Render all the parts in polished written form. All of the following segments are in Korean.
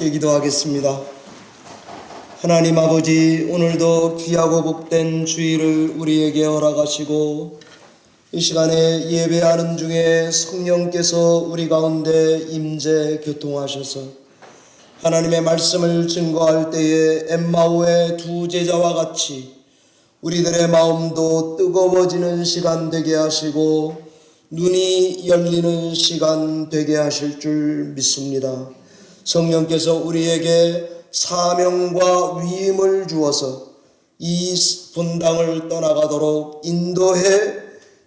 함께 기도하겠습니다. 하나님 아버지, 오늘도 귀하고 복된 주일을 우리에게 허락하시고 이 시간에 예배하는 중에 성령께서 우리 가운데 임재 교통하셔서 하나님의 말씀을 증거할 때에 엠마오의 두 제자와 같이 우리들의 마음도 뜨거워지는 시간 되게 하시고 눈이 열리는 시간 되게 하실 줄 믿습니다. 성령께서 우리에게 사명과 위임을 주어서 이 본당을 떠나가도록 인도해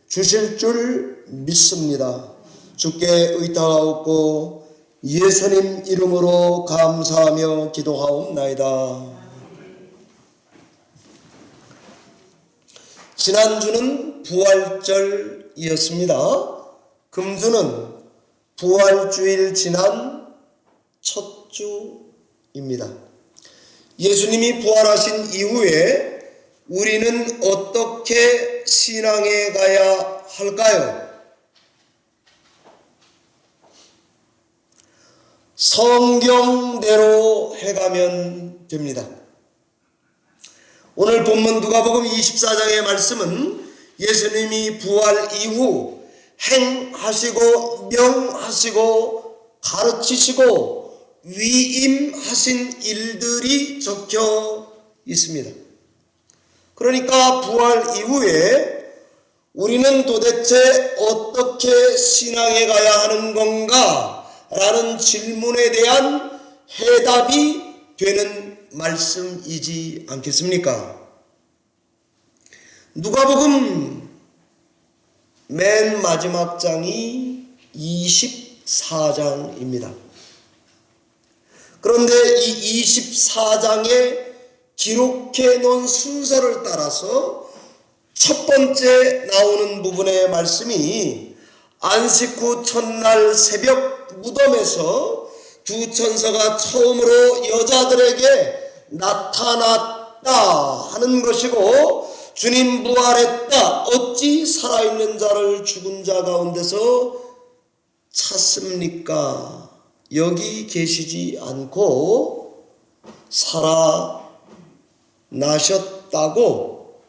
주실 줄 믿습니다. 주께 의탁하옵고 예수님 이름으로 감사하며 기도하옵나이다. 지난주는 부활절이었습니다. 금주는 부활주일 지난 첫 주입니다. 예수님이 부활하신 이후에 우리는 어떻게 신앙에 가야 할까요? 성경대로 해가면 됩니다. 오늘 본문 누가복음 24장의 말씀은 예수님이 부활 이후 행하시고 명하시고 가르치시고 위임하신 일들이 적혀 있습니다. 그러니까 부활 이후에 우리는 도대체 어떻게 신앙에 가야 하는 건가? 라는 질문에 대한 해답이 되는 말씀이지 않겠습니까? 누가복음 맨 마지막 장이 24장입니다. 그런데 이 24장에 기록해 놓은 순서를 따라서 첫 번째 나오는 부분의 말씀이 안식 후 첫날 새벽 무덤에서 두 천사가 처음으로 여자들에게 나타났다 하는 것이고, 주님 부활했다, 어찌 살아있는 자를 죽은 자 가운데서 찾습니까? 여기 계시지 않고 살아나셨다고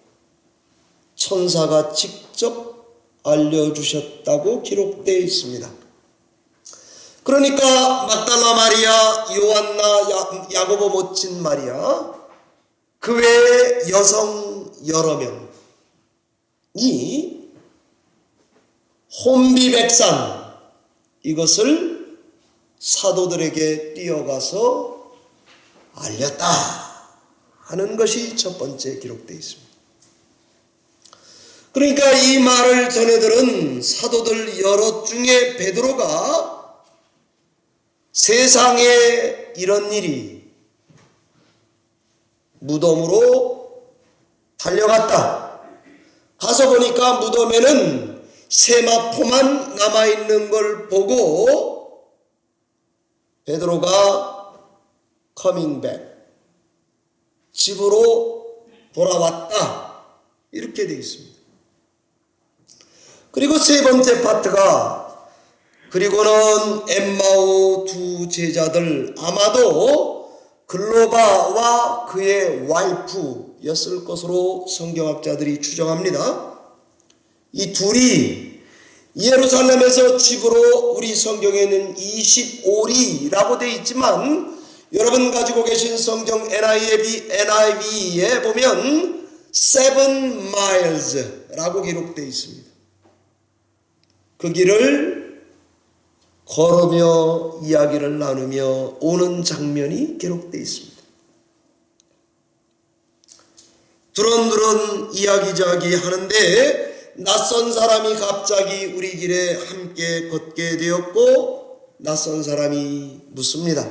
천사가 직접 알려주셨다고 기록되어 있습니다. 그러니까 막달라 마리아, 요한나, 야고보 모친 마리아, 그 외에 여성 여러 명이 혼비백산, 이것을 사도들에게 뛰어가서 알렸다 하는 것이 첫 번째 기록되어 있습니다. 그러니까 이 말을 전해들은 사도들 여럿 중에 베드로가 세상에 이런 일이 무덤으로 달려갔다. 가서 보니까 무덤에는 세마포만 남아있는 걸 보고 베드로가 coming back, 집으로 돌아왔다, 이렇게 되어 있습니다. 그리고 세 번째 파트가 그리고는 엠마오 두 제자들, 아마도 글로바와 그의 와이프였을 것으로 성경학자들이 추정합니다. 이 둘이 예루살렘에서 집으로, 우리 성경에는 25리라고 되어 있지만 여러분 가지고 계신 성경 NIV에 보면 7 miles라고 기록되어 있습니다. 그 길을 걸으며 이야기를 나누며 오는 장면이 기록되어 있습니다. 두런두런 이야기저야기 하는데 낯선 사람이 갑자기 우리 길에 함께 걷게 되었고, 낯선 사람이 묻습니다.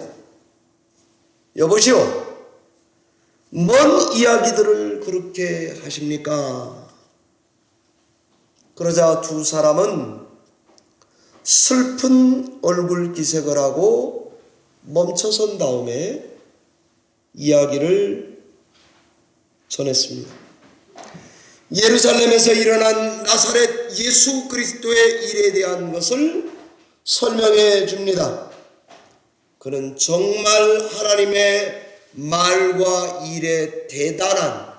여보시오, 뭔 이야기들을 그렇게 하십니까? 그러자 두 사람은 슬픈 얼굴 기색을 하고 멈춰선 다음에 이야기를 전했습니다. 예루살렘에서 일어난 나사렛 예수 그리스도의 일에 대한 것을 설명해 줍니다. 그는 정말 하나님의 말과 일에 대단한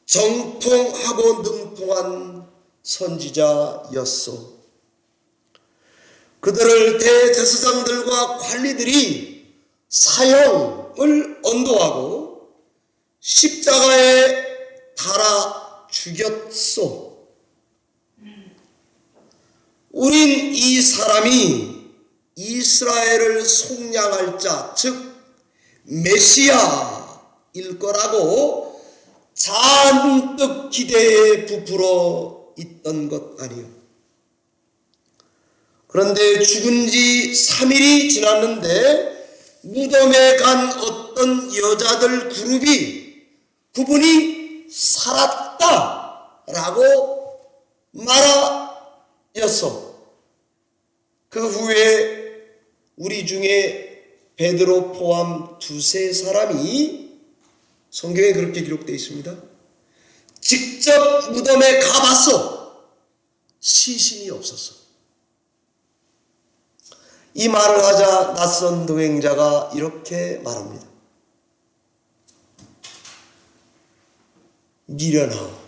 정통하고 능통한 선지자였소. 그들을 대제사장들과 관리들이 사형을 언도하고 십자가에 달아 죽였소. 우린 이 사람이 이스라엘을 속량할 자, 즉 메시아일 거라고 잔뜩 기대에 부풀어 있던 것 아니요. 그런데 죽은 지 3일이 지났는데 무덤에 간 어떤 여자들 그룹이 그분이 살았다라고 말하였어. 그 후에 우리 중에 베드로 포함 두세 사람이, 성경에 그렇게 기록되어 있습니다, 직접 무덤에 가봤어. 시신이 없었어. 이 말을 하자 낯선 동행자가 이렇게 말합니다. 미련하오.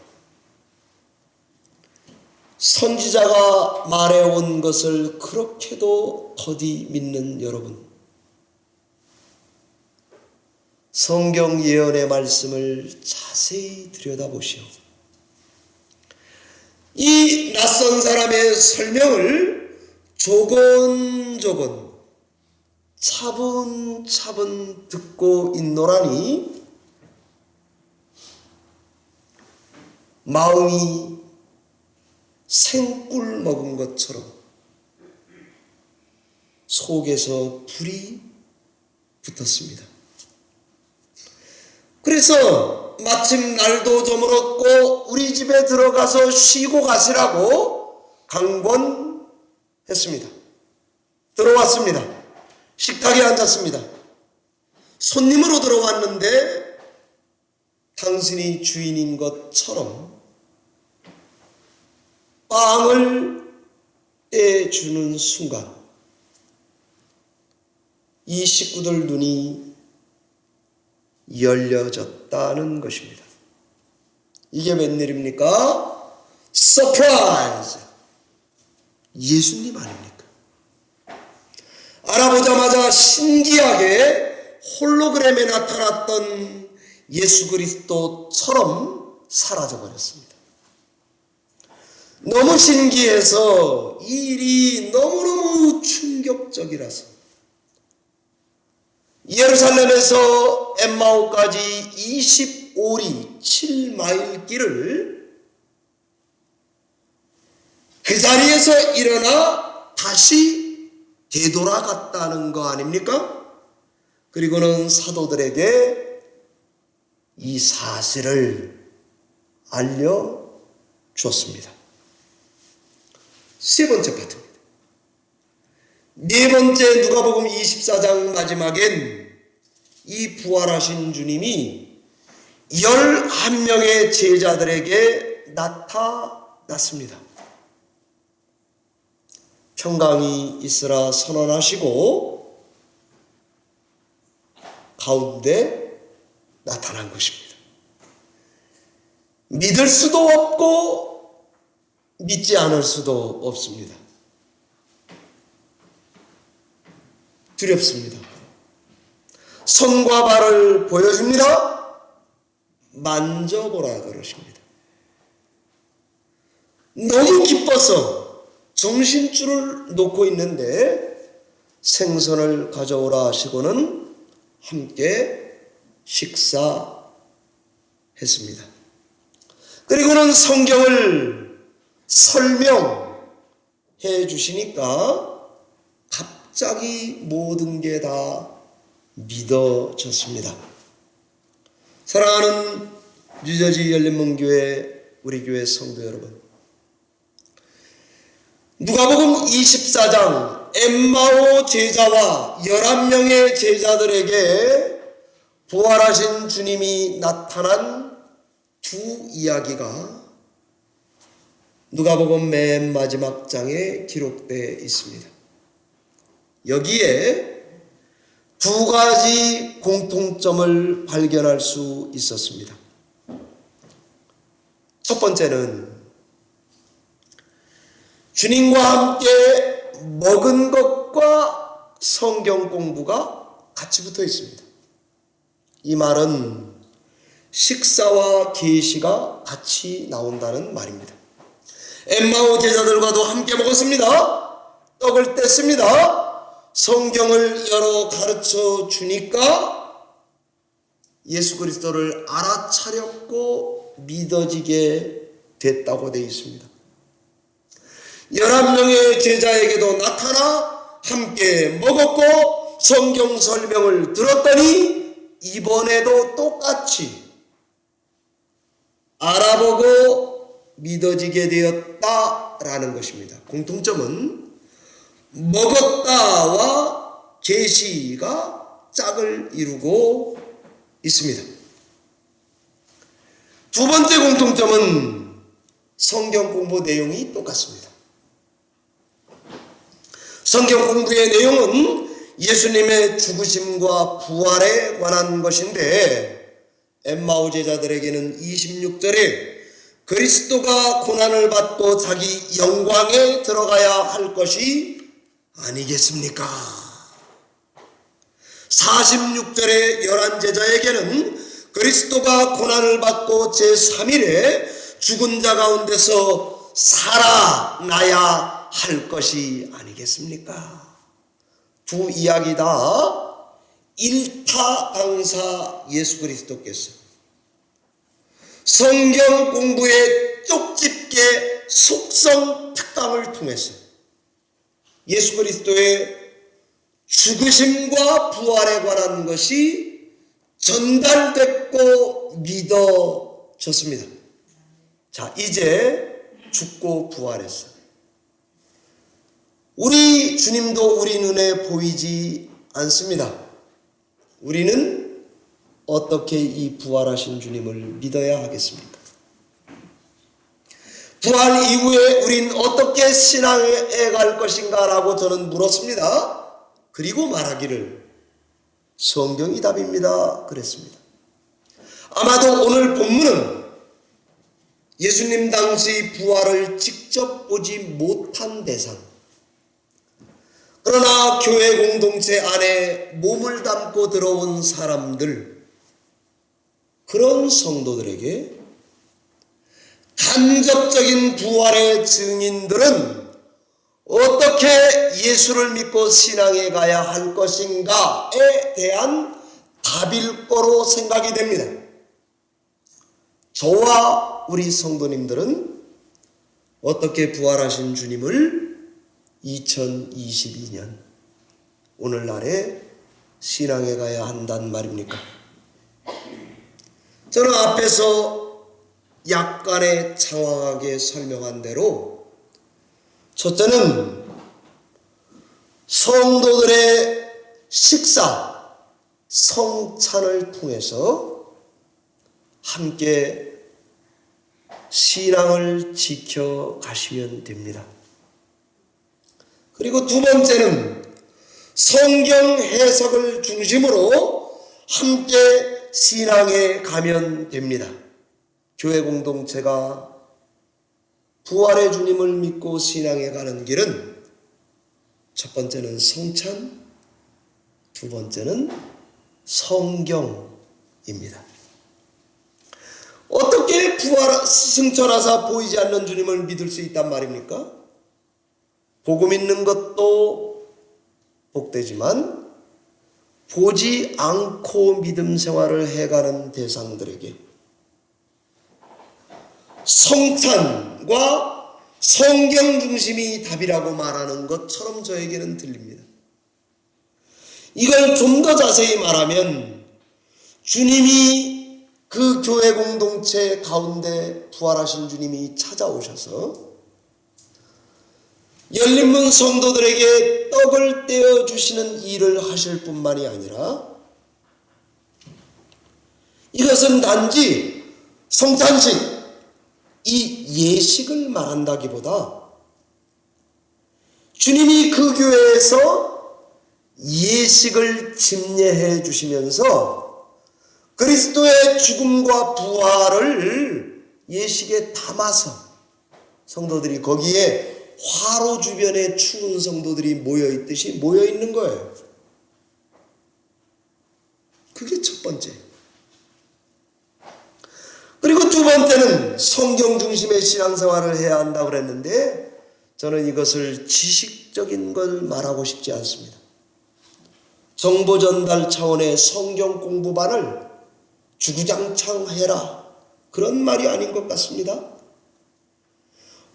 선지자가 말해온 것을 그렇게도 더디 믿는 여러분, 성경 예언의 말씀을 자세히 들여다보시오. 이 낯선 사람의 설명을 조곤조곤 차분차분 듣고 있노라니 마음이 생꿀 먹은 것처럼 속에서 불이 붙었습니다. 그래서 마침 날도 저물었고 우리 집에 들어가서 쉬고 가시라고 강권했습니다. 들어왔습니다. 식탁에 앉았습니다. 손님으로 들어왔는데 당신이 주인인 것처럼 빵을 떼주는 순간 이 식구들 눈이 열려졌다는 것입니다. 이게 웬일입니까? 서프라이즈! 예수님 아닙니까? 알아보자마자 신기하게 홀로그램에 나타났던 예수 그리스도처럼 사라져버렸습니다. 너무 신기해서 이 일이 너무너무 충격적이라서 예루살렘에서 엠마오까지 25리 7마일 길을 그 자리에서 일어나 다시 되돌아갔다는 거 아닙니까? 그리고는 사도들에게 이 사실을 알려주었습니다. 세 번째 파트입니다. 네 번째 누가복음 24장 마지막엔 이 부활하신 주님이 11명의 제자들에게 나타났습니다. 평강이 있으라 선언하시고 가운데 나타난 것입니다. 믿을 수도 없고 믿지 않을 수도 없습니다. 두렵습니다. 손과 발을 보여줍니다. 만져보라 그러십니다. 너무 기뻐서 정신줄을 놓고 있는데 생선을 가져오라 하시고는 함께 식사했습니다. 그리고는 성경을 설명해 주시니까 갑자기 모든 게 다 믿어졌습니다. 사랑하는 뉴저지 열린문교회 우리 교회 성도 여러분, 누가복음 24장 엠마오 제자와 11명의 제자들에게 부활하신 주님이 나타난 두 이야기가 누가복음 맨 마지막 장에 기록되어 있습니다. 여기에 두 가지 공통점을 발견할 수 있었습니다. 첫 번째는 주님과 함께 먹은 것과 성경 공부가 같이 붙어 있습니다. 이 말은 식사와 계시가 같이 나온다는 말입니다. 엠마오 제자들과도 함께 먹었습니다. 떡을 뗐습니다. 성경을 열어 가르쳐 주니까 예수 그리스도를 알아차렸고 믿어지게 됐다고 되어 있습니다. 11명의 제자에게도 나타나 함께 먹었고 성경 설명을 들었더니 이번에도 똑같이 알아보고 믿어지게 되었다라는 것입니다. 공통점은 먹었다와 계시가 짝을 이루고 있습니다. 두 번째 공통점은 성경 공부 내용이 똑같습니다. 성경 공부의 내용은 예수님의 죽으심과 부활에 관한 것인데 엠마오 제자들에게는 26절에 그리스도가 고난을 받고 자기 영광에 들어가야 할 것이 아니겠습니까? 46절에 11제자에게는 그리스도가 고난을 받고 제3일에 죽은 자 가운데서 살아나야 할 것이 아니겠습니까? 두 이야기 다 일타강사 예수 그리스도께서 성경 공부의 쪽집게 속성 특강을 통해서 예수 그리스도의 죽으심과 부활에 관한 것이 전달됐고 믿어졌습니다. 자, 이제 죽고 부활했어요. 우리 주님도 우리 눈에 보이지 않습니다. 우리는 어떻게 이 부활하신 주님을 믿어야 하겠습니까? 부활 이후에 우린 어떻게 신앙에 갈 것인가 라고 저는 물었습니다. 그리고 말하기를 성경이 답입니다 그랬습니다. 아마도 오늘 본문은 예수님 당시 부활을 직접 보지 못한 대상, 그러나 교회 공동체 안에 몸을 담고 들어온 사람들, 그런 성도들에게 간접적인 부활의 증인들은 어떻게 예수를 믿고 신앙에 가야 할 것인가에 대한 답일 거로 생각이 됩니다. 저와 우리 성도님들은 어떻게 부활하신 주님을 2022년 오늘날에 신앙에 가야 한단 말입니까? 저는 앞에서 약간의 장황하게 설명한 대로 첫째는 성도들의 식사, 성찬을 통해서 함께 신앙을 지켜가시면 됩니다. 그리고 두 번째는 성경 해석을 중심으로 함께 신앙에 가면 됩니다. 교회 공동체가 부활의 주님을 믿고 신앙에 가는 길은 첫 번째는 성찬, 두 번째는 성경입니다. 어떻게 승천하사 보이지 않는 주님을 믿을 수 있단 말입니까? 복음 있는 것도 복되지만 보지 않고 믿음 생활을 해가는 대상들에게 성찬과 성경 중심이 답이라고 말하는 것처럼 저에게는 들립니다. 이걸 좀 더 자세히 말하면 주님이 그 교회 공동체 가운데 부활하신 주님이 찾아오셔서 열린문 성도들에게 떡을 떼어주시는 일을 하실 뿐만이 아니라 이것은 단지 성찬식, 이 예식을 말한다기보다 주님이 그 교회에서 예식을 집례해 주시면서 그리스도의 죽음과 부활을 예식에 담아서 성도들이 거기에 화로 주변에 추운 성도들이 모여있듯이 모여있는 거예요. 그게 첫 번째. 그리고 두 번째는 성경 중심의 신앙생활을 해야 한다고 그랬는데 저는 이것을 지식적인 걸 말하고 싶지 않습니다. 정보 전달 차원의 성경 공부반을 주구장창 해라, 그런 말이 아닌 것 같습니다.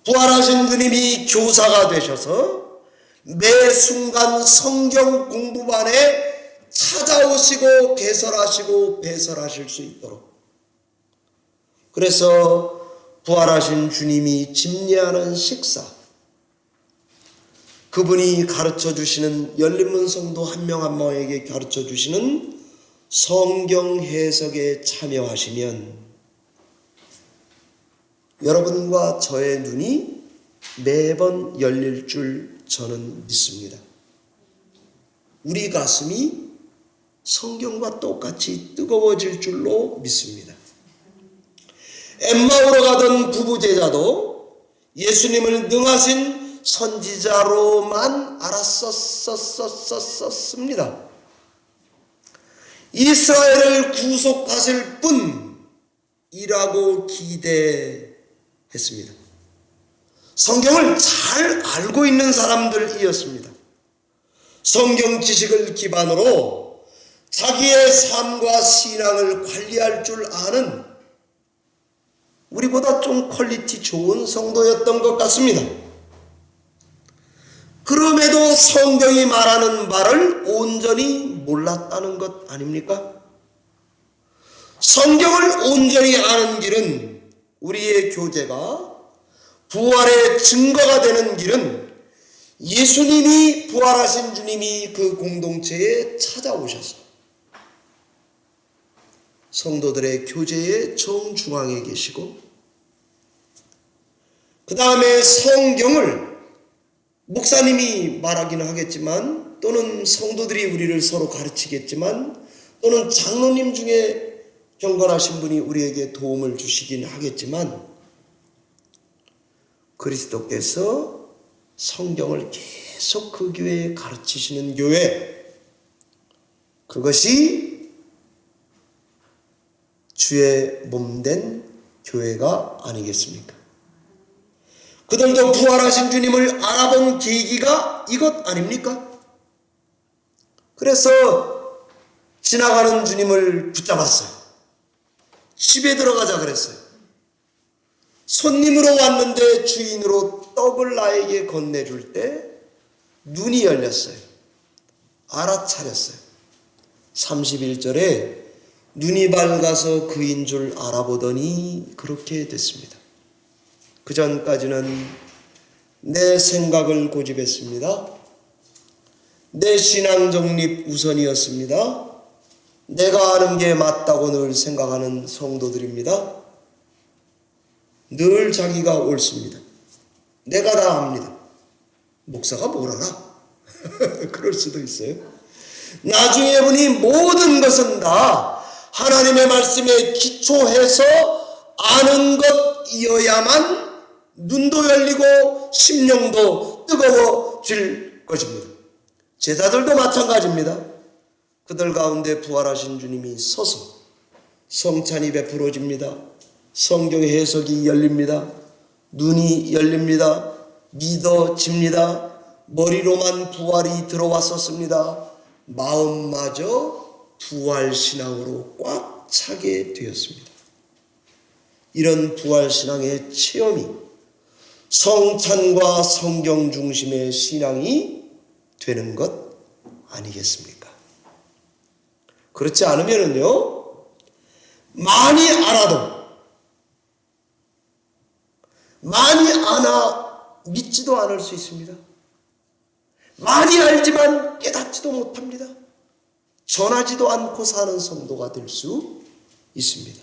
부활하신 주님이 교사가 되셔서 매 순간 성경 공부반에 찾아오시고 개설하시고 배설하실 수 있도록, 그래서 부활하신 주님이 집례하는 식사, 그분이 가르쳐 주시는 열린문 성도 한 명 한 명에게 가르쳐 주시는 성경 해석에 참여하시면 여러분과 저의 눈이 매번 열릴 줄 저는 믿습니다. 우리 가슴이 성경과 똑같이 뜨거워질 줄로 믿습니다. 엠마오로 가던 부부 제자도 예수님을 능하신 선지자로만 알았었습니다. 이스라엘을 구속하실 분이라고 기대했습니다. 성경을 잘 알고 있는 사람들이었습니다. 성경 지식을 기반으로 자기의 삶과 신앙을 관리할 줄 아는 우리보다 좀 퀄리티 좋은 성도였던 것 같습니다. 그럼에도 성경이 말하는 바를 온전히 몰랐다는 것 아닙니까? 성경을 온전히 아는 길은, 우리의 교제가 부활의 증거가 되는 길은 예수님이, 부활하신 주님이 그 공동체에 찾아오셔서 성도들의 교제의 정중앙에 계시고, 그 다음에 성경을 목사님이 말하기는 하겠지만, 또는 성도들이 우리를 서로 가르치겠지만, 또는 장로님 중에 경건하신 분이 우리에게 도움을 주시긴 하겠지만, 그리스도께서 성경을 계속 그 교회에 가르치시는 교회, 그것이 주의 몸된 교회가 아니겠습니까? 그들도 부활하신 주님을 알아본 계기가 이것 아닙니까? 그래서 지나가는 주님을 붙잡았어요. 집에 들어가자 그랬어요. 손님으로 왔는데 주인으로 떡을 나에게 건네줄 때 눈이 열렸어요. 알아차렸어요. 31절에 눈이 밝아서 그인 줄 알아보더니 그렇게 됐습니다. 그 전까지는 내 생각을 고집했습니다. 내 신앙 정립 우선이었습니다. 내가 아는 게 맞다고 늘 생각하는 성도들입니다. 늘 자기가 옳습니다. 내가 다 압니다. 목사가 뭘 알아? 그럴 수도 있어요. 나중에 보니 모든 것은 다 하나님의 말씀에 기초해서 아는 것이어야만 눈도 열리고 심령도 뜨거워질 것입니다. 제자들도 마찬가지입니다. 그들 가운데 부활하신 주님이 서서 성찬이 베풀어집니다. 성경 해석이 열립니다. 눈이 열립니다. 믿어집니다. 머리로만 부활이 들어왔었습니다. 마음마저 부활신앙으로 꽉 차게 되었습니다. 이런 부활신앙의 체험이 성찬과 성경 중심의 신앙이 되는 것 아니겠습니까? 그렇지 않으면요, 많이 알아도, 많이 아나 믿지도 않을 수 있습니다. 많이 알지만 깨닫지도 못합니다. 전하지도 않고 사는 성도가 될 수 있습니다.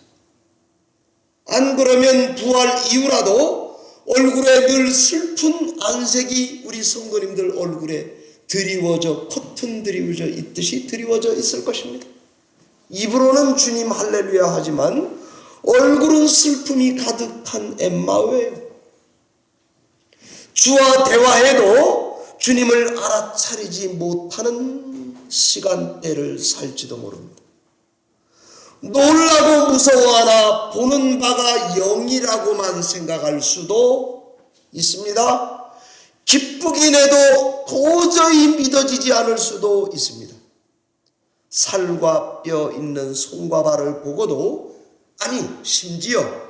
안 그러면 부활 이후라도 얼굴에 늘 슬픈 안색이 우리 성도님들 얼굴에 드리워져, 커튼 드리워져 있듯이 드리워져 있을 것입니다. 입으로는 주님 할렐루야 하지만 얼굴은 슬픔이 가득한 엠마오예요. 주와 대화해도 주님을 알아차리지 못하는 시간대를 살지도 모릅니다. 놀라고 무서워하나 보는 바가 영이라고만 생각할 수도 있습니다. 기쁘긴 해도 도저히 믿어지지 않을 수도 있습니다. 살과 뼈 있는 손과 발을 보고도, 아니 심지어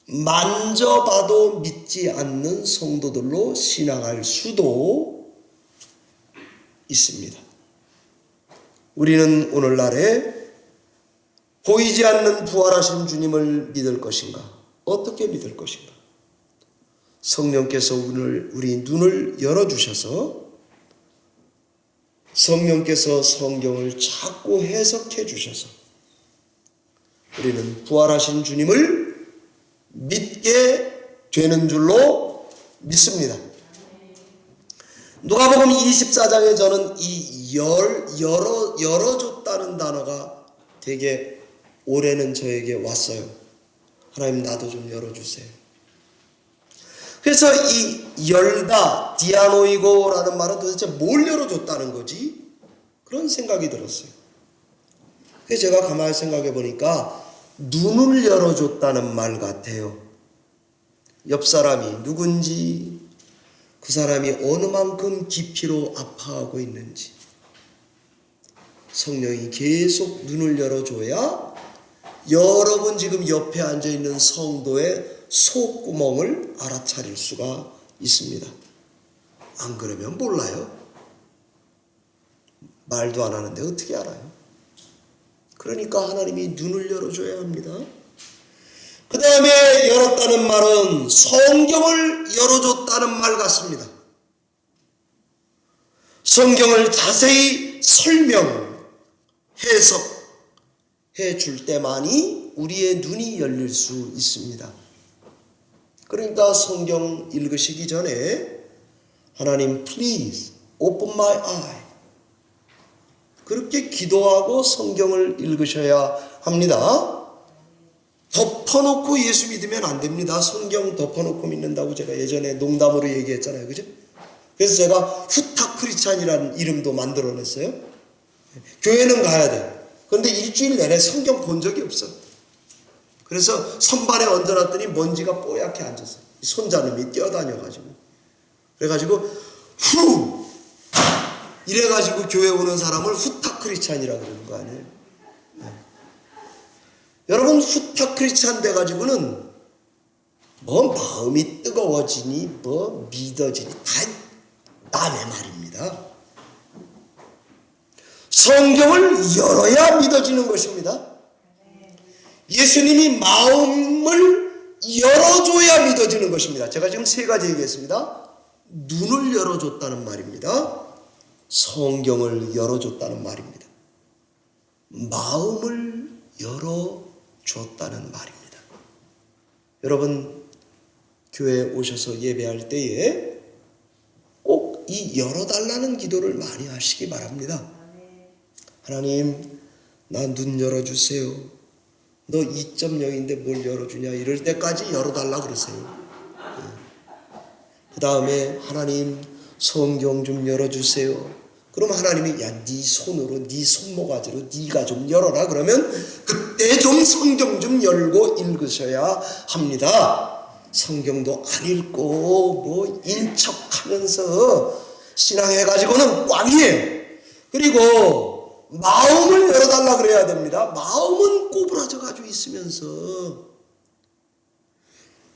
만져봐도 믿지 않는 성도들로 신앙할 수도 있습니다. 우리는 오늘날에 보이지 않는 부활하신 주님을 믿을 것인가? 어떻게 믿을 것인가? 성령께서 오늘 우리 눈을 열어주셔서 성령께서 성경을 자꾸 해석해 주셔서 우리는 부활하신 주님을 믿게 되는 줄로 믿습니다. 누가복음 24장에 저는 이 열어줬다는 단어가 되게 올해는 저에게 왔어요. 하나님 나도 좀 열어주세요. 그래서 이 열다, 디아노이고라는 말은 도대체 뭘 열어줬다는 거지? 그런 생각이 들었어요. 그래서 제가 가만히 생각해 보니까 눈을 열어줬다는 말 같아요. 옆 사람이 누군지, 그 사람이 어느 만큼 깊이로 아파하고 있는지 성령이 계속 눈을 열어줘야 여러분 지금 옆에 앉아있는 성도의 속구멍을 알아차릴 수가 있습니다. 안 그러면 몰라요. 말도 안 하는데 어떻게 알아요? 그러니까 하나님이 눈을 열어줘야 합니다. 그 다음에 열었다는 말은 성경을 열어줬다는 말 같습니다. 성경을 자세히 설명, 해석해 줄 때만이 우리의 눈이 열릴 수 있습니다. 그러니까 성경 읽으시기 전에 하나님 please open my eye 그렇게 기도하고 성경을 읽으셔야 합니다. 덮어놓고 예수 믿으면 안 됩니다. 성경 덮어놓고 믿는다고 제가 예전에 농담으로 얘기했잖아요. 그죠? 그래서 제가 후타 크리스찬이라는 이름도 만들어냈어요. 교회는 가야 돼. 그런데 일주일 내내 성경 본 적이 없어. 그래서 선반에 얹어놨더니 먼지가 뽀얗게 앉았어요. 손자놈이 뛰어다녀가지고. 그래가지고 후! 이래가지고 교회 오는 사람을 후타 크리스찬이라고 그러는 거 아니에요? 네. 여러분 후타 크리스찬 돼가지고는 뭐 마음이 뜨거워지니 뭐 믿어지니 다 남의 말입니다. 성경을 열어야 믿어지는 것입니다. 예수님이 마음을 열어줘야 믿어지는 것입니다. 제가 지금 세 가지 얘기했습니다. 눈을 열어줬다는 말입니다. 성경을 열어줬다는 말입니다. 마음을 열어줬다는 말입니다. 여러분 교회에 오셔서 예배할 때에 꼭 이 열어달라는 기도를 많이 하시기 바랍니다. 하나님 나 눈 열어주세요. 너 2.0인데 뭘 열어주냐 이럴 때까지 열어달라 그러세요. 그 다음에 하나님 성경 좀 열어주세요. 그럼 하나님이 야 네 손으로 네 손모가지로 네가 좀 열어라 그러면 그때 좀 성경 좀 열고 읽으셔야 합니다. 성경도 안 읽고 뭐 인척하면서 신앙해가지고는 꽝이에요. 그리고 마음을 열어달라 그래야 됩니다. 마음은 꼬부라져 가지고 있으면서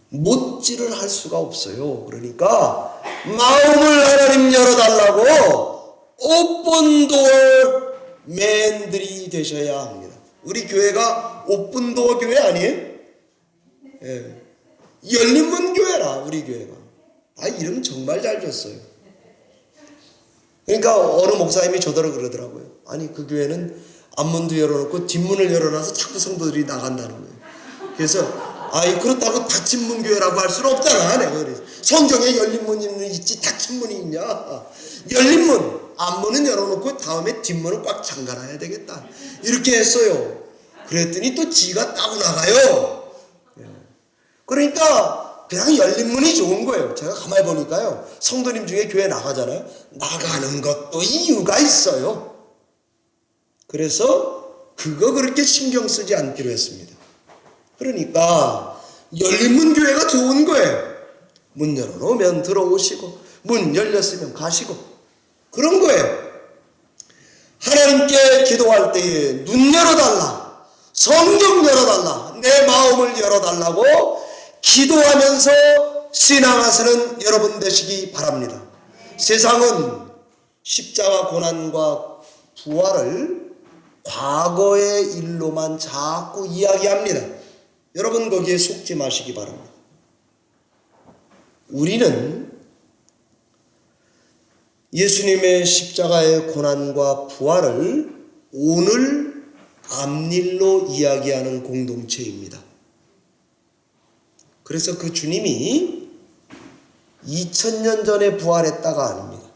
못질을 할 수가 없어요. 그러니까 마음을 하나님 열어달라고 오픈도어 맨들이 되셔야 합니다. 우리 교회가 오픈도어 교회 아니에요? 예. 열린문 교회라 우리 교회가. 이름 정말 잘 줬어요. 그러니까 어느 목사님이 저더러 그러더라고요. 아니 그 교회는 앞문도 열어놓고 뒷문을 열어놔서 자꾸 성도들이 나간다는 거예요. 그래서 그렇다고 닫힌 문 교회라고 할 수는 없잖아. 내가 그래서 성경에 열린 문이 있지 닫힌 문이 있냐? 열린 문, 앞문은 열어놓고 다음에 뒷문은 꽉 잠가놔야 되겠다. 이렇게 했어요. 그랬더니 또 지가 따고 나가요. 그러니까 그냥 열린 문이 좋은 거예요. 제가 가만히 보니까요. 성도님 중에 교회 나가잖아요. 나가는 것도 이유가 있어요. 그래서 그거 그렇게 신경 쓰지 않기로 했습니다. 그러니까 열린 문 교회가 좋은 거예요. 문 열어놓으면 들어오시고 문 열렸으면 가시고 그런 거예요. 하나님께 기도할 때에 눈 열어달라, 성경 열어달라, 내 마음을 열어달라고 기도하면서 신앙하시는 여러분 되시기 바랍니다. 세상은 십자가 고난과 부활을 과거의 일로만 자꾸 이야기합니다. 여러분 거기에 속지 마시기 바랍니다. 우리는 예수님의 십자가의 고난과 부활을 오늘 앞일로 이야기하는 공동체입니다. 그래서 그 주님이 2000년 전에 부활했다가 아닙니다.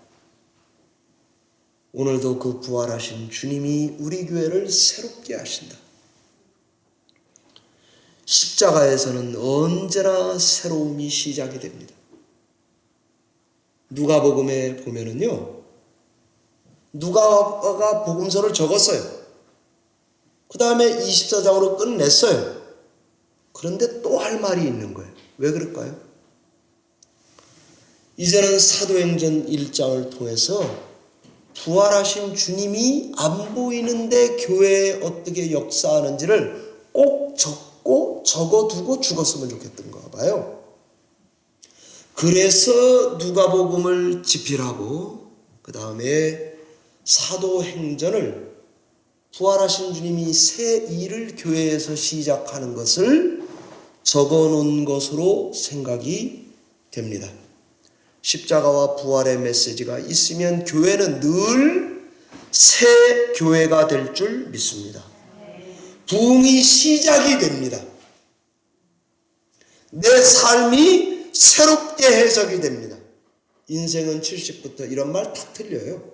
오늘도 그 부활하신 주님이 우리 교회를 새롭게 하신다. 십자가에서는 언제나 새로움이 시작이 됩니다. 누가복음에 보면은요, 누가가 복음서를 적었어요. 그 다음에 24장으로 끝냈어요. 그런데 또 할 말이 있는 거예요. 왜 그럴까요? 이제는 사도행전 1장을 통해서 부활하신 주님이 안 보이는데 교회에 어떻게 역사하는지를 꼭 적어두고 죽었으면 좋겠던가 봐요. 그래서 누가복음을 집필하고 그 다음에 사도행전을 부활하신 주님이 새 일을 교회에서 시작하는 것을 적어놓은 것으로 생각이 됩니다. 십자가와 부활의 메시지가 있으면 교회는 늘 새 교회가 될 줄 믿습니다. 부흥이 시작이 됩니다. 내 삶이 새롭게 해석이 됩니다. 인생은 70부터 이런 말 다 틀려요.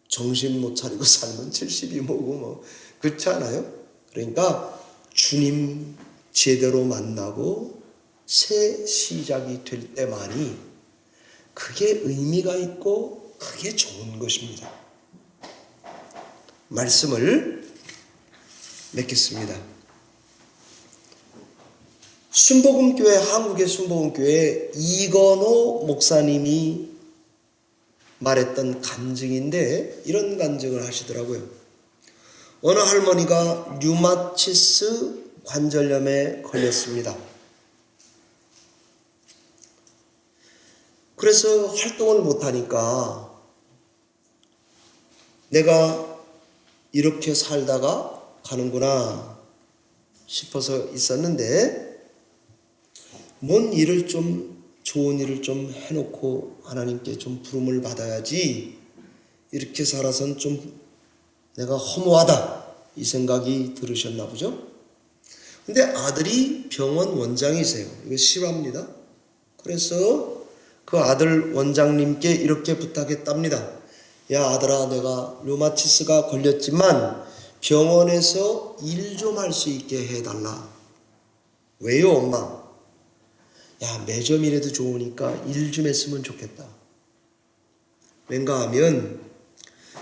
정신 못 차리고 살면 70이 뭐고 그렇지 않아요? 그러니까 주님 제대로 만나고 새 시작이 될 때만이 그게 의미가 있고 그게 좋은 것입니다. 말씀을 맺겠습니다. 순복음교회, 한국의 순복음교회 이건호 목사님이 말했던 간증인데 이런 간증을 하시더라고요. 어느 할머니가 류마티스 관절염에 걸렸습니다. 그래서 활동을 못하니까 내가 이렇게 살다가 가는구나 싶어서 있었는데 뭔 일을 좀 좋은 일을 좀 해놓고 하나님께 좀 부름을 받아야지 이렇게 살아선 좀 내가 허무하다 이 생각이 들으셨나 보죠. 근데 아들이 병원 원장이세요. 이거 실화입니다. 그래서 그 아들 원장님께 이렇게 부탁했답니다. 야 아들아, 내가 류마티스가 걸렸지만 병원에서 일 좀 할 수 있게 해달라. 왜요 엄마? 야 매점이라도 좋으니까 일 좀 했으면 좋겠다. 왠가 하면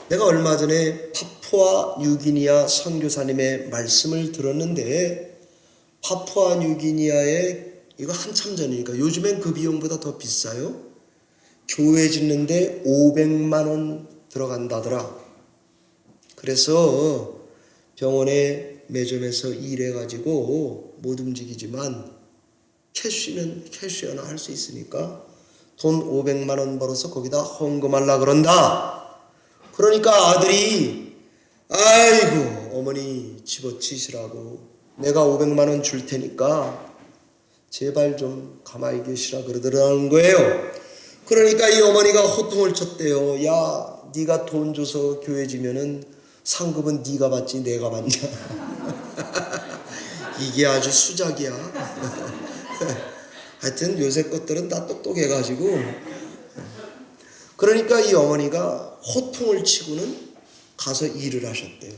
내가 얼마 전에 파푸아 뉴기니아 선교사님의 말씀을 들었는데 파푸아 뉴기니아에 이거 한참 전이니까 요즘엔 그 비용보다 더 비싸요. 교회 짓는데 500만 원 들어간다더라. 그래서 병원에 매점에서 일해가지고 못 움직이지만 캐시어나 할 수 있으니까 돈 500만 원 벌어서 거기다 헌금하려고 그런다. 그러니까 아들이 아이고 어머니 집어치시라고 내가 500만 원 줄 테니까 제발 좀 가만히 계시라 그러더라는 거예요. 그러니까 이 어머니가 호통을 쳤대요. 야 네가 돈 줘서 교회 지면은 상급은 네가 받지 내가 받냐. 이게 아주 수작이야. 하여튼 요새 것들은 다 똑똑해가지고. 그러니까 이 어머니가 호통을 치고는 가서 일을 하셨대요.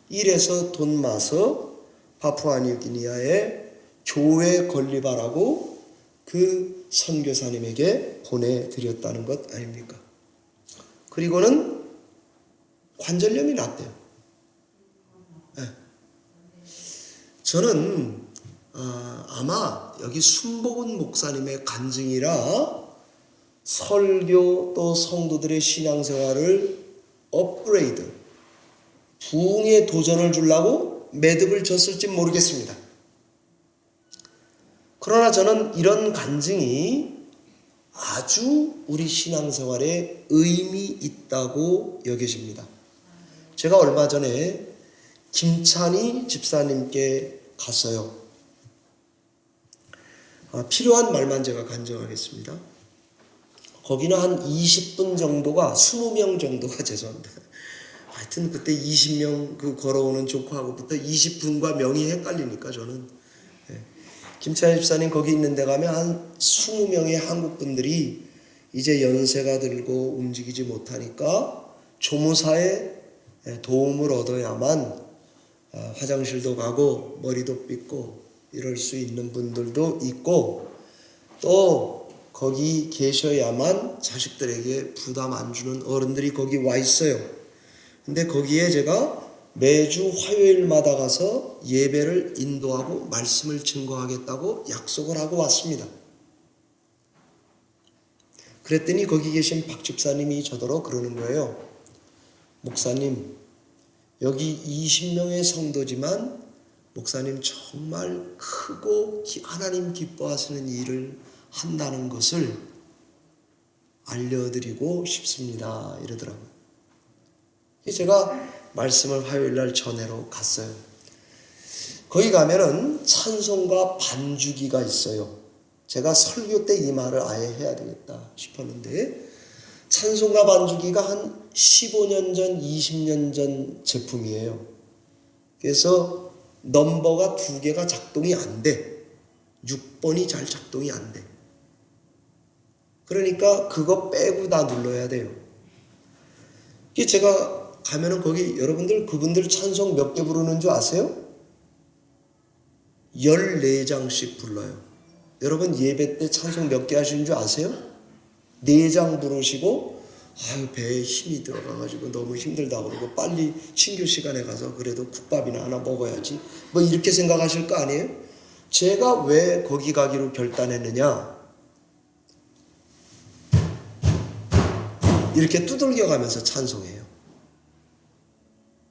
일해서 돈 마서 파푸아니우기니아에 조에 건리바라고 그 선교사님에게 보내드렸다는 것 아닙니까? 그리고는 관절염이 났대요. 네. 저는 아마 여기 순복은 목사님의 간증이라 설교 또 성도들의 신앙생활을 업그레이드, 부흥에 도전을 주려고 매듭을 졌을지 모르겠습니다. 그러나 저는 이런 간증이 아주 우리 신앙생활에 의미 있다고 여겨집니다. 제가 얼마 전에 김찬희 집사님께 갔어요. 필요한 말만 제가 간증하겠습니다. 거기는 한 20분 정도가, 20명 정도가 죄송합니다. 하여튼 그때 20명 그 걸어오는 조카하고부터 20분과 명이 헷갈리니까 저는. 김찬희 집사님 거기 있는 데 가면 한 20명의 한국 분들이 이제 연세가 들고 움직이지 못하니까 조무사의 도움을 얻어야만 화장실도 가고 머리도 빗고 이럴 수 있는 분들도 있고, 또 거기 계셔야만 자식들에게 부담 안 주는 어른들이 거기 와 있어요. 근데 거기에 제가 매주 화요일마다 가서 예배를 인도하고 말씀을 증거하겠다고 약속을 하고 왔습니다. 그랬더니 거기 계신 박 집사님이 저더러 그러는 거예요. 목사님, 여기 20명의 성도지만 목사님 정말 크고 하나님 기뻐하시는 일을 한다는 것을 알려드리고 싶습니다. 이러더라고요. 제가 말씀을 화요일날 전해로 갔어요. 거기 가면은 찬송가 반주기가 있어요. 제가 설교 때 이 말을 아예 해야 되겠다 싶었는데, 찬송가 반주기가 한 15년 전, 20년 전 제품이에요. 그래서 넘버가 2개가 작동이 안 돼. 6번이 잘 작동이 안 돼. 그러니까 그거 빼고 다 눌러야 돼요. 제가 가면은 거기 여러분들 그분들 찬송 몇 개 부르는 줄 아세요? 14장씩 불러요. 여러분 예배 때 찬송 몇 개 하시는 줄 아세요? 4장 부르시고 배에 힘이 들어가가지고 너무 힘들다 그러고 빨리 친교 시간에 가서 그래도 국밥이나 하나 먹어야지 뭐 이렇게 생각하실 거 아니에요? 제가 왜 거기 가기로 결단했느냐, 이렇게 두들겨 가면서 찬송해요.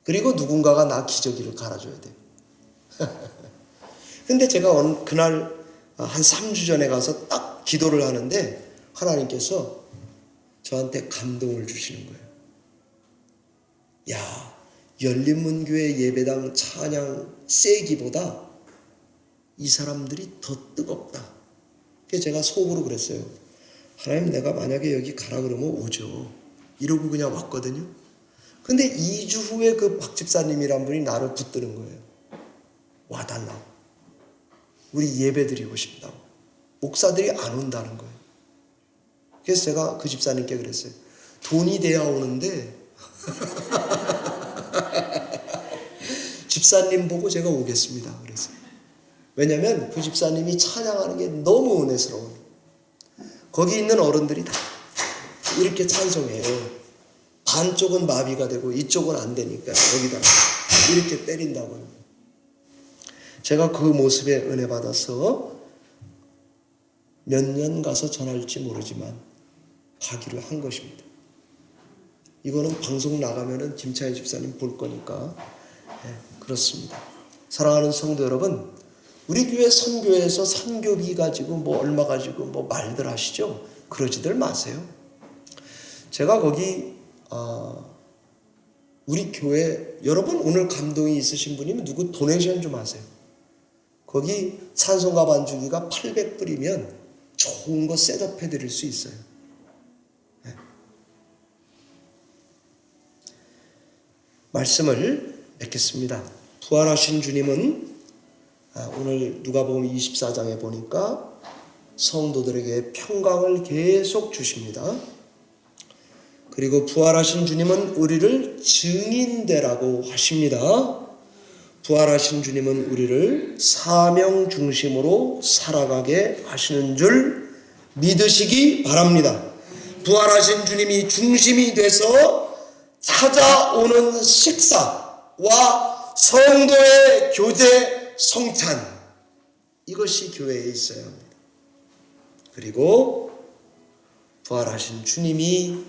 그리고 누군가가 나 기저귀를 갈아줘야 돼요. 근데 제가 그날 한 3주 전에 가서 딱 기도를 하는데 하나님께서 저한테 감동을 주시는 거예요. 야, 열린문교회 예배당 찬양 세기보다 이 사람들이 더 뜨겁다. 그래서 제가 속으로 그랬어요. 하나님, 내가 만약에 여기 가라 그러면 오죠. 이러고 그냥 왔거든요. 근데 2주 후에 그 박 집사님이란 분이 나를 붙드는 거예요. 와달라고. 우리 예배 드리고 싶다고. 목사들이 안 온다는 거예요. 그래서 제가 그 집사님께 그랬어요. 돈이 돼야 오는데 집사님 보고 제가 오겠습니다. 그랬어요. 왜냐하면 그 집사님이 찬양하는 게 너무 은혜스러워요. 거기 있는 어른들이 다 이렇게 찬송해요. 반쪽은 마비가 되고 이쪽은 안 되니까 여기다 이렇게 때린다고요. 제가 그 모습에 은혜 받아서 몇 년 가서 전할지 모르지만 가기로 한 것입니다. 이거는 방송 나가면은 김찬희 집사님 볼 거니까. 그렇습니다. 사랑하는 성도 여러분, 우리 교회 선교에서 선교비 가지고 뭐 얼마 가지고 뭐 말들 하시죠? 그러지들 마세요. 제가 거기 우리 교회 여러분 오늘 감동이 있으신 분이면 누구 도네이션 좀 하세요. 거기 찬송가 반주기가 800불이면 좋은 거 셋업해 드릴 수 있어요. 네. 말씀을 맺겠습니다. 부활하신 주님은 오늘 누가복음 24장에 보니까 성도들에게 평강을 계속 주십니다. 그리고 부활하신 주님은 우리를 증인되라고 하십니다. 부활하신 주님은 우리를 사명 중심으로 살아가게 하시는 줄 믿으시기 바랍니다. 부활하신 주님이 중심이 돼서 찾아오는 식사와 성도의 교제 성찬, 이것이 교회에 있어야 합니다. 그리고 부활하신 주님이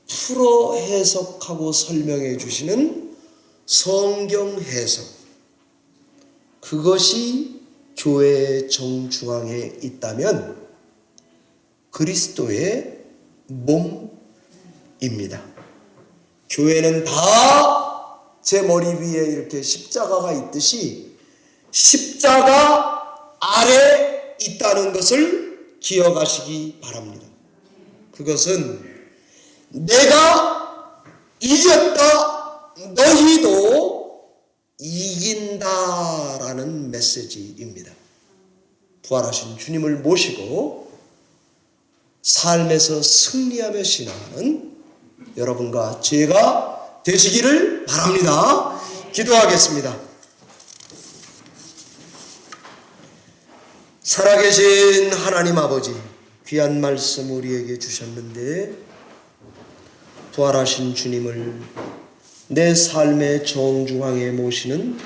풀어 해석하고 설명해 주시는 성경 해석, 그것이 교회의 정중앙에 있다면 그리스도의 몸입니다. 교회는 다 제 머리 위에 이렇게 십자가가 있듯이 십자가 아래 있다는 것을 기억하시기 바랍니다. 그것은 내가 이겼다, 너희도 이긴다라는 메시지입니다. 부활하신 주님을 모시고 삶에서 승리하며 신앙하는 여러분과 제가 되시기를 바랍니다. 기도하겠습니다. 살아계신 하나님 아버지, 귀한 말씀 우리에게 주셨는데 부활하신 주님을 내 삶의 정중앙에 모시는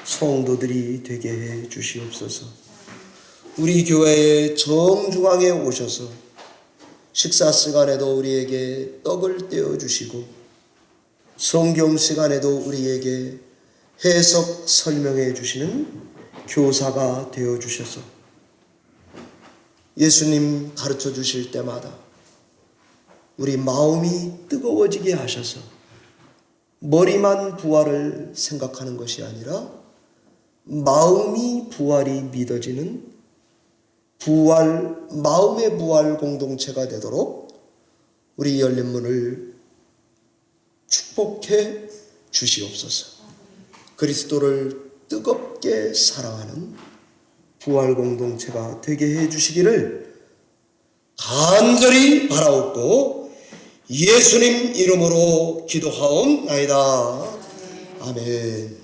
성도들이 되게 해 주시옵소서. 우리 교회의 정중앙에 오셔서 식사 시간에도 우리에게 떡을 떼어 주시고 성경 시간에도 우리에게 해석 설명해 주시는 교사가 되어 주셔서 예수님 가르쳐 주실 때마다 우리 마음이 뜨거워지게 하셔서 머리만 부활을 생각하는 것이 아니라 마음이 부활이 믿어지는 마음의 부활 공동체가 되도록 우리 열린 문을 축복해 주시옵소서. 그리스도를 뜨겁게 사랑하는 부활 공동체가 되게 해 주시기를 간절히 바라옵고 예수님 이름으로 기도하옵나이다. 아멘.